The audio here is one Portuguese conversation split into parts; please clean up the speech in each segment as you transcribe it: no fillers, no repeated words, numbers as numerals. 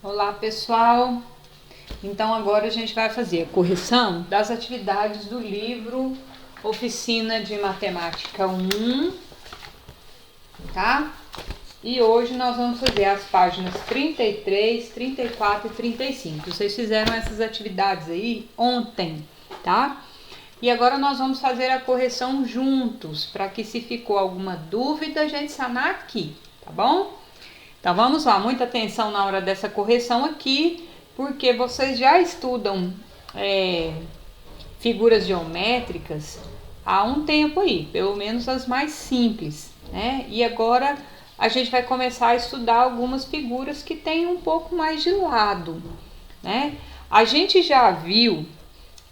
Olá, pessoal! Então agora a gente vai fazer a correção das atividades do livro Oficina de Matemática 1, tá? E hoje nós vamos fazer as páginas 33, 34 e 35. Vocês fizeram essas atividades aí ontem, tá? E agora nós vamos fazer a correção juntos, para que se ficou alguma dúvida a gente sanar aqui, tá bom? Então vamos lá, muita atenção na hora dessa correção aqui, porque vocês já estudam figuras geométricas há um tempo aí, pelo menos as mais simples, né? E agora a gente vai começar a estudar algumas figuras que têm um pouco mais de lado, né? A gente já viu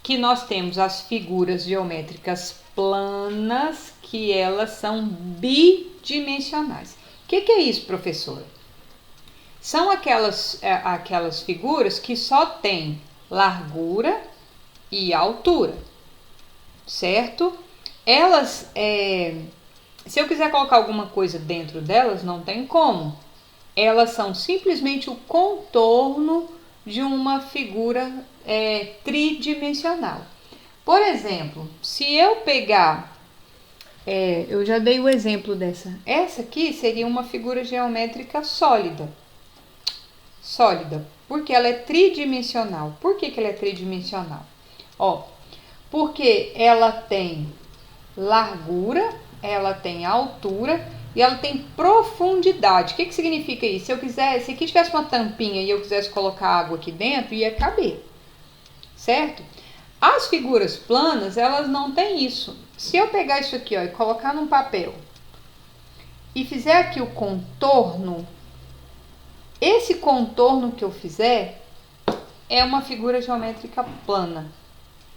que nós temos as figuras geométricas planas, que elas são bidimensionais. O que é isso, professora? São aquelas figuras que só têm largura e altura, certo? Elas, se eu quiser colocar alguma coisa dentro delas, não tem como. Elas são simplesmente o contorno de uma figura tridimensional. Por exemplo, se eu pegar, eu já dei o exemplo dessa. Essa aqui seria uma figura geométrica sólida. Porque ela é tridimensional. Por que ela é tridimensional? Porque ela tem largura, ela tem altura e ela tem profundidade. O que significa isso? Se aqui tivesse uma tampinha e eu quisesse colocar água aqui dentro, ia caber, certo? As figuras planas, elas não têm isso. Se eu pegar isso aqui, e colocar num papel e fizer aqui o contorno, esse contorno que eu fizer é uma figura geométrica plana,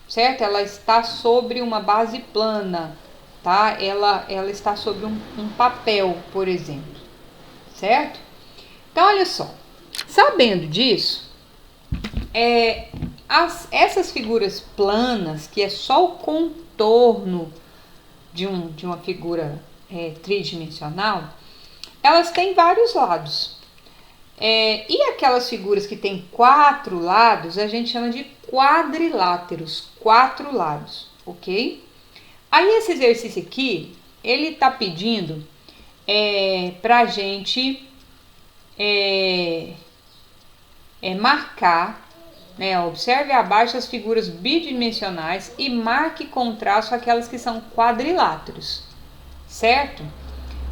certo? Ela está sobre uma base plana, tá? Ela está sobre um papel, por exemplo, certo? Então, olha só, sabendo disso, essas figuras planas, que é só o contorno de uma figura tridimensional, elas têm vários lados. E aquelas figuras que tem 4 lados, a gente chama de quadriláteros, 4 lados, ok? Aí esse exercício aqui, ele tá pedindo pra gente marcar, né? Observe abaixo as figuras bidimensionais e marque com traço aquelas que são quadriláteros, certo?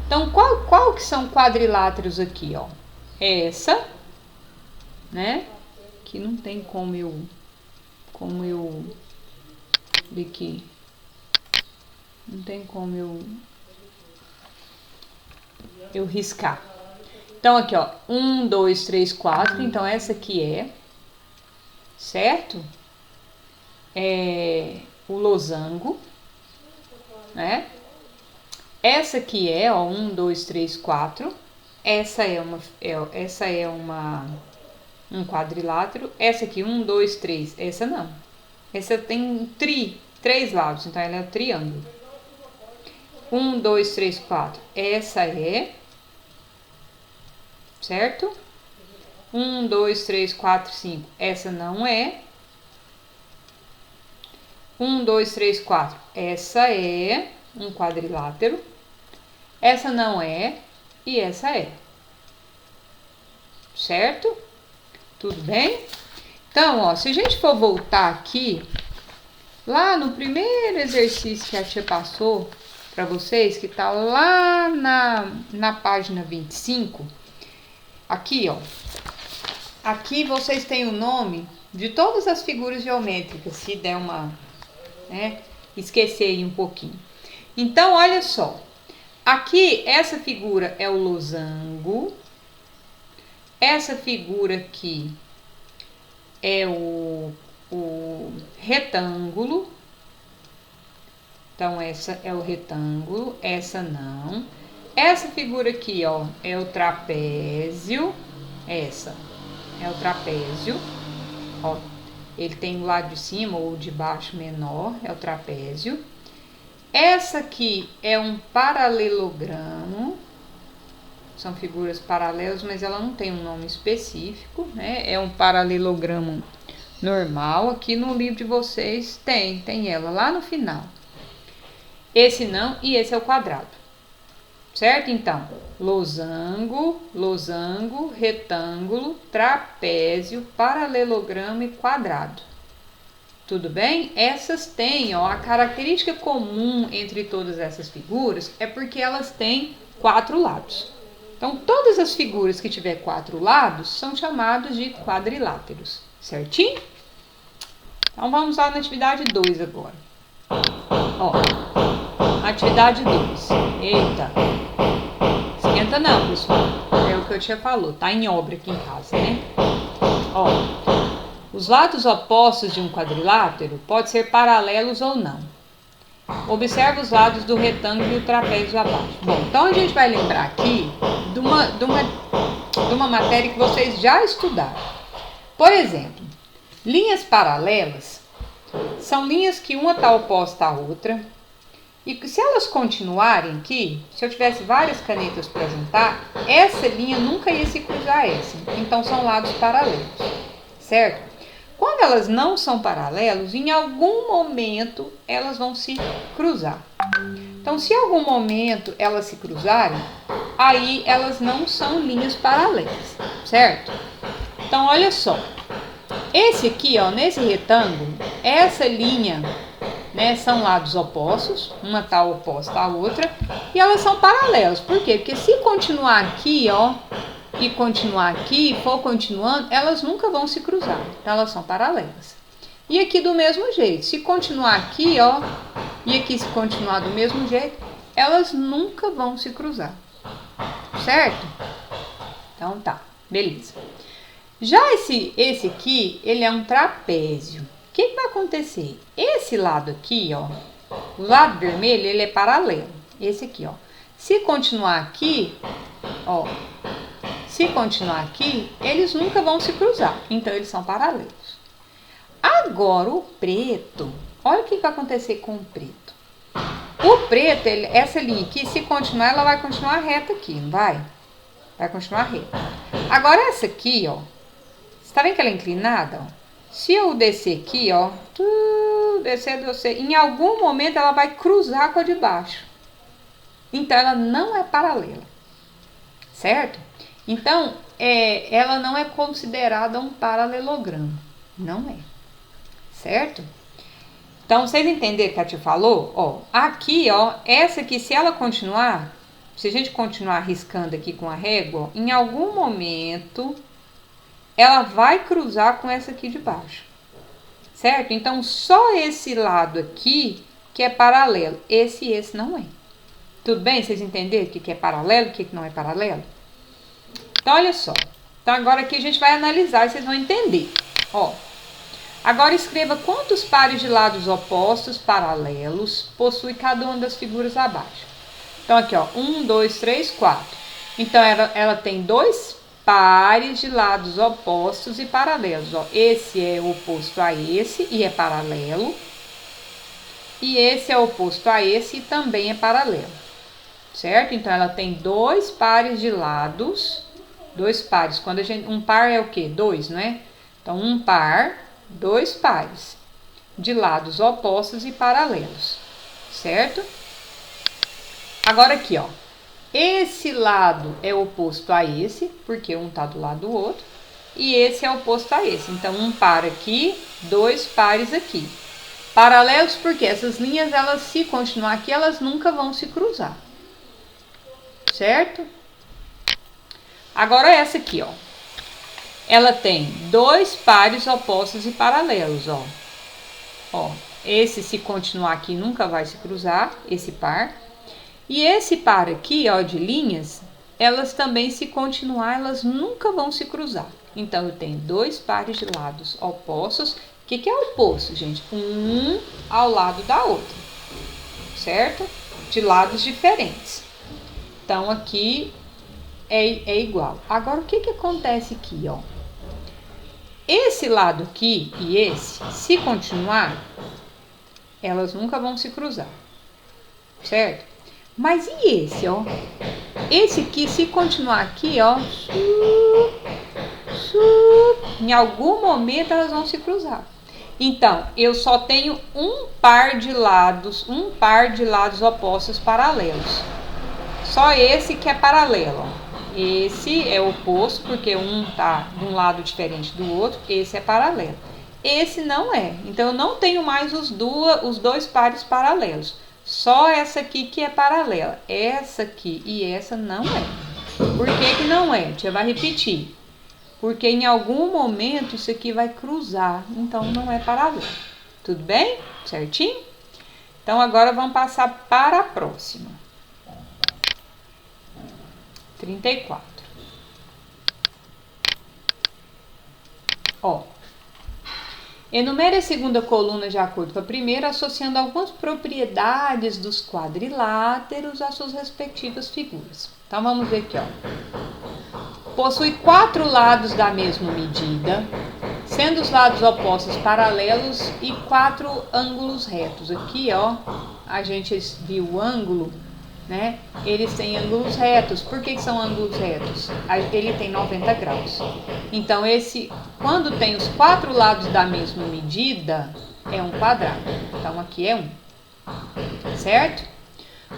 Então, qual que são quadriláteros aqui, ó? Essa, né? Que não tem como eu aqui. Não tem como eu riscar. Então, aqui, ó. 1, 2, 3, 4. Então, essa aqui certo? O losango, né? Essa aqui ó. 1, 2, 3, 4. Essa é um quadrilátero. Essa aqui, 1, 2, 3. Essa não. Essa tem 3 lados, então ela é um triângulo. 1, 2, 3, 4. Essa certo? 1, 2, 3, 4, 5. Essa não é. 1, 2, 3, 4. Essa é um quadrilátero. Essa não é. E essa certo? Tudo bem? Então, ó, se a gente for voltar aqui, lá no primeiro exercício que a tia passou para vocês, que tá lá na página 25, aqui, ó. Aqui vocês têm o nome de todas as figuras geométricas, se der uma, esquecer aí um pouquinho. Então, olha só. Aqui, essa figura é o losango. Essa figura aqui é o retângulo. Então, essa é o retângulo, essa não. Essa figura aqui, ó, é o trapézio. Essa é o trapézio. Ó, ele tem o lado de cima ou de baixo menor, é o trapézio. Essa aqui é um paralelogramo, são figuras paralelas, mas ela não tem um nome específico, né? É um paralelogramo normal. Aqui no livro de vocês tem ela lá no final. Esse não, e esse é o quadrado. Certo? Então, losango, losango, retângulo, trapézio, paralelogramo e quadrado. Tudo bem? Essas têm, ó, a característica comum entre todas essas figuras é porque elas têm 4 lados. Então, todas as figuras que tiver 4 lados são chamadas de quadriláteros, certinho? Então, vamos lá na atividade 2 agora. Ó, atividade 2. Eita, esquenta não, pessoal. É o que eu tinha falado, tá em obra aqui em casa, né? Ó, os lados opostos de um quadrilátero podem ser paralelos ou não. Observe os lados do retângulo e o trapézio abaixo. Bom, então a gente vai lembrar aqui de uma matéria que vocês já estudaram. Por exemplo, linhas paralelas são linhas que uma está oposta à outra. E se elas continuarem aqui, se eu tivesse várias canetas para juntar, essa linha nunca ia se cruzar a essa. Então são lados paralelos, certo? Quando elas não são paralelos, em algum momento elas vão se cruzar. Então, se em algum momento elas se cruzarem, aí elas não são linhas paralelas, certo? Então, olha só. Esse aqui, ó, nesse retângulo, essa linha, né, são lados opostos, uma está oposta à outra, e elas são paralelas. Por quê? Porque se continuar aqui, ó, e continuar aqui, for continuando, elas nunca vão se cruzar. Então, elas são paralelas. E aqui do mesmo jeito. Se continuar aqui, ó, e aqui se continuar do mesmo jeito, elas nunca vão se cruzar. Certo? Então, tá. Beleza. Já esse aqui, ele é um trapézio. O que vai acontecer? Esse lado aqui, ó, o lado vermelho, ele é paralelo. Esse aqui, ó. Se continuar aqui, ó, se continuar aqui, eles nunca vão se cruzar. Então, eles são paralelos. Agora, o preto. Olha o que vai acontecer com o preto. O preto, essa linha aqui, se continuar, ela vai continuar reta aqui, não vai? Vai continuar reta. Agora, essa aqui, ó. Você tá vendo que ela é inclinada? Ó? Se eu descer aqui, ó. Descer. Em algum momento, ela vai cruzar com a de baixo. Então, ela não é paralela. Certo? Então, ela não é considerada um paralelogramo. Não é. Certo? Então, vocês entenderam o que a tia falou? Ó, aqui, ó, essa aqui, se ela continuar, se a gente continuar riscando aqui com a régua, ó, em algum momento, ela vai cruzar com essa aqui de baixo. Certo? Então, só esse lado aqui que é paralelo. Esse e esse não é. Tudo bem? Vocês entenderam o que é paralelo e o que não é paralelo? Então, olha só. Então, agora aqui a gente vai analisar e vocês vão entender. Ó, agora escreva quantos pares de lados opostos paralelos possui cada uma das figuras abaixo. Então, aqui, ó, 1, 2, 3, 4. Então, ela tem 2 pares de lados opostos e paralelos. Ó, esse é oposto a esse e é paralelo. E esse é oposto a esse e também é paralelo. Certo? Então, ela tem 2 pares de lados. 2 pares. Quando um par é o quê? 2, não é? Então, um par, 2 pares de lados opostos e paralelos. Certo? Agora aqui, ó. Esse lado é oposto a esse, porque um tá do lado do outro. E esse é oposto a esse. Então, um par aqui, 2 pares aqui. Paralelos porque essas linhas, elas, se continuar aqui, elas nunca vão se cruzar. Certo? Agora essa aqui, ó. Ela tem 2 pares opostos e paralelos, ó. Ó, esse, se continuar aqui, nunca vai se cruzar, esse par. E esse par aqui, ó, de linhas, elas também, se continuar, elas nunca vão se cruzar. Então, eu tenho 2 pares de lados opostos. O que é oposto, gente? Um ao lado da outra, certo? De lados diferentes. Então, aqui é igual. Agora, o que acontece aqui, ó? Esse lado aqui e esse, se continuar, elas nunca vão se cruzar, certo? Mas e esse, ó? Esse aqui, se continuar aqui, ó, em algum momento elas vão se cruzar. Então, eu só tenho um par de lados opostos paralelos. Só esse que é paralelo. Esse é oposto, porque um tá de um lado diferente do outro. Esse é paralelo. Esse não é. Então, eu não tenho mais os dois pares paralelos. Só essa aqui que é paralela. Essa aqui e essa não é. Por que não é? A tia vai repetir. Porque em algum momento isso aqui vai cruzar. Então, não é paralelo. Tudo bem? Certinho? Então, agora vamos passar para a próxima. 34. Ó. Enumere a segunda coluna de acordo com a primeira, associando algumas propriedades dos quadriláteros às suas respectivas figuras. Então, vamos ver aqui, ó. Possui 4 lados da mesma medida, sendo os lados opostos paralelos e 4 ângulos retos. Aqui, ó, a gente viu o ângulo, né? Eles têm ângulos retos. Por que são ângulos retos? Ele tem 90 graus. Então, quando tem os 4 lados da mesma medida, é um quadrado. Então, aqui é 1. Certo?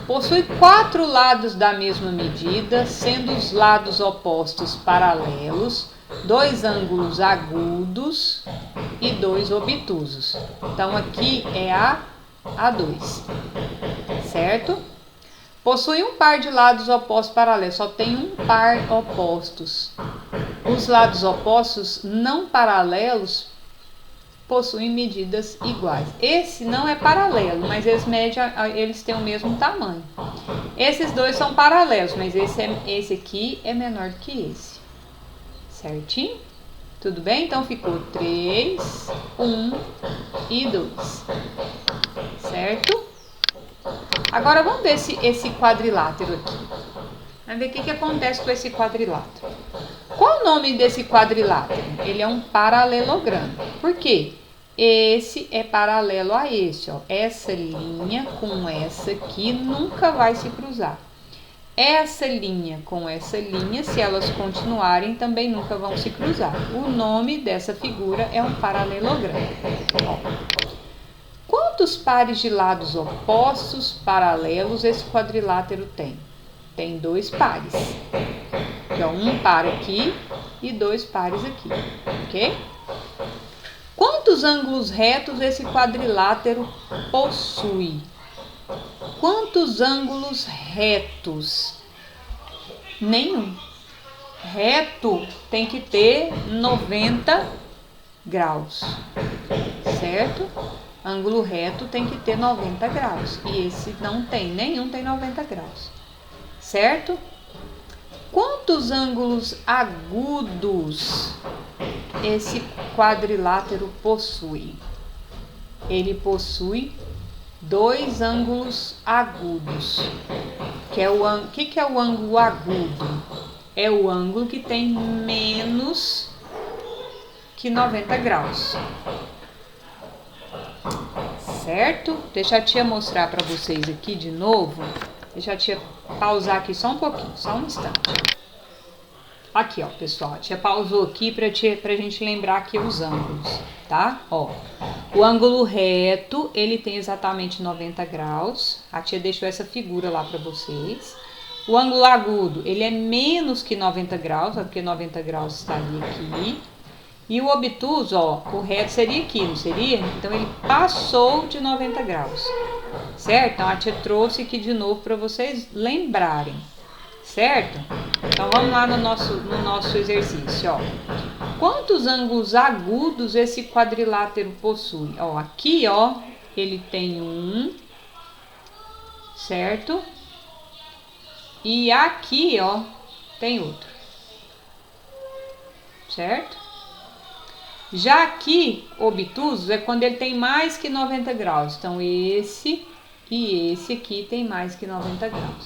Possui 4 lados da mesma medida, sendo os lados opostos paralelos, 2 ângulos agudos e 2 obtusos. Então, aqui é A2. Certo? Possui um par de lados opostos paralelos, só tem um par opostos. Os lados opostos não paralelos possuem medidas iguais. Esse não é paralelo, mas eles têm o mesmo tamanho. Esses dois são paralelos, mas esse aqui é menor do que esse. Certinho? Tudo bem? Então ficou 3, 1 e 2. Certo? Agora vamos ver esse quadrilátero aqui. Vamos ver o que acontece com esse quadrilátero. Qual o nome desse quadrilátero? Ele é um paralelogramo. Por quê? Esse é paralelo a esse, ó. Essa linha com essa aqui nunca vai se cruzar. Essa linha com essa linha, se elas continuarem, também nunca vão se cruzar. O nome dessa figura é um paralelogramo. Ó. Quantos pares de lados opostos paralelos esse quadrilátero tem? Tem 2 pares. Então, um par aqui e 2 pares aqui, ok? Quantos ângulos retos esse quadrilátero possui? Quantos ângulos retos? Nenhum. Reto tem que ter 90 graus, certo? Ângulo reto tem que ter 90 graus. E esse não tem, nenhum tem 90 graus, certo? Quantos ângulos agudos esse quadrilátero possui? Ele possui 2 ângulos agudos. O que é o ângulo agudo? É o ângulo que tem menos que 90 graus. Certo? Deixa a tia mostrar para vocês aqui de novo. Deixa a tia pausar aqui só um pouquinho, só um instante. Aqui, ó, pessoal, a tia pausou aqui pra gente lembrar aqui os ângulos, tá? Ó, o ângulo reto, ele tem exatamente 90 graus. A tia deixou essa figura lá para vocês. O ângulo agudo, ele é menos que 90 graus, ó, porque 90 graus estaria aqui. E o obtuso, ó, o reto seria aqui, não seria? Então, ele passou de 90 graus, certo? Então, a tia trouxe aqui de novo para vocês lembrarem, certo? Então, vamos lá no nosso exercício, ó. Quantos ângulos agudos esse quadrilátero possui? Ó, aqui, ó, ele tem 1, certo? E aqui, ó, tem outro, certo? Já aqui, obtusos, é quando ele tem mais que 90 graus. Então, esse e esse aqui tem mais que 90 graus,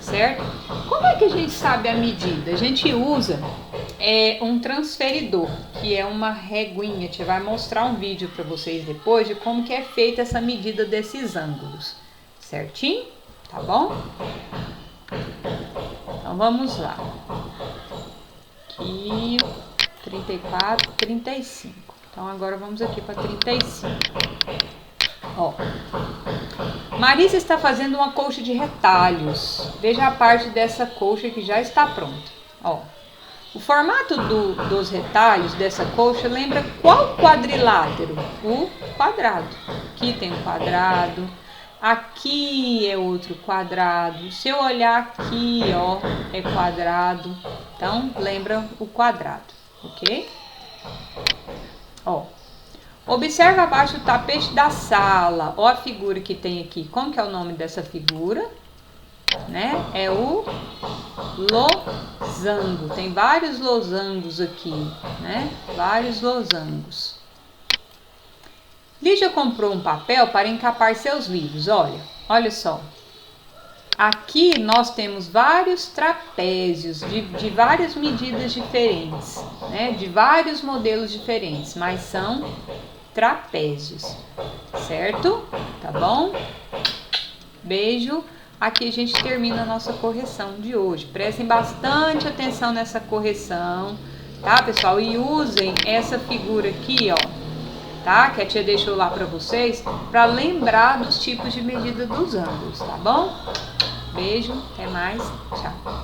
certo? Como é que a gente sabe a medida? A gente usa um transferidor, que é uma reguinha. A gente vai mostrar um vídeo para vocês depois de como que é feita essa medida desses ângulos, certinho? tá bom? Então vamos lá. Aqui 34, 35. Então agora vamos aqui para 35. Ó. Marisa está fazendo uma colcha de retalhos. Veja a parte dessa colcha que já está pronta. Ó. O formato dos retalhos dessa colcha lembra qual quadrilátero? O quadrado. Aqui tem um quadrado, aqui é outro quadrado. Se eu olhar aqui, ó, é quadrado. Então, lembra o quadrado, ok? Ó, observa abaixo o tapete da sala. Ó a figura que tem aqui. Como que é o nome dessa figura? Né? É o losango. Tem vários losangos aqui, né? Vários losangos. Lígia comprou um papel para encapar seus livros. Olha só. Aqui nós temos vários trapézios de várias medidas diferentes, né? De vários modelos diferentes, mas são trapézios, certo? Tá bom? Beijo. Aqui a gente termina a nossa correção de hoje. Prestem bastante atenção nessa correção, tá, pessoal? E usem essa figura aqui, ó, tá? Que a tia deixou lá para vocês, para lembrar dos tipos de medida dos ângulos, tá bom? Beijo, até mais, tchau.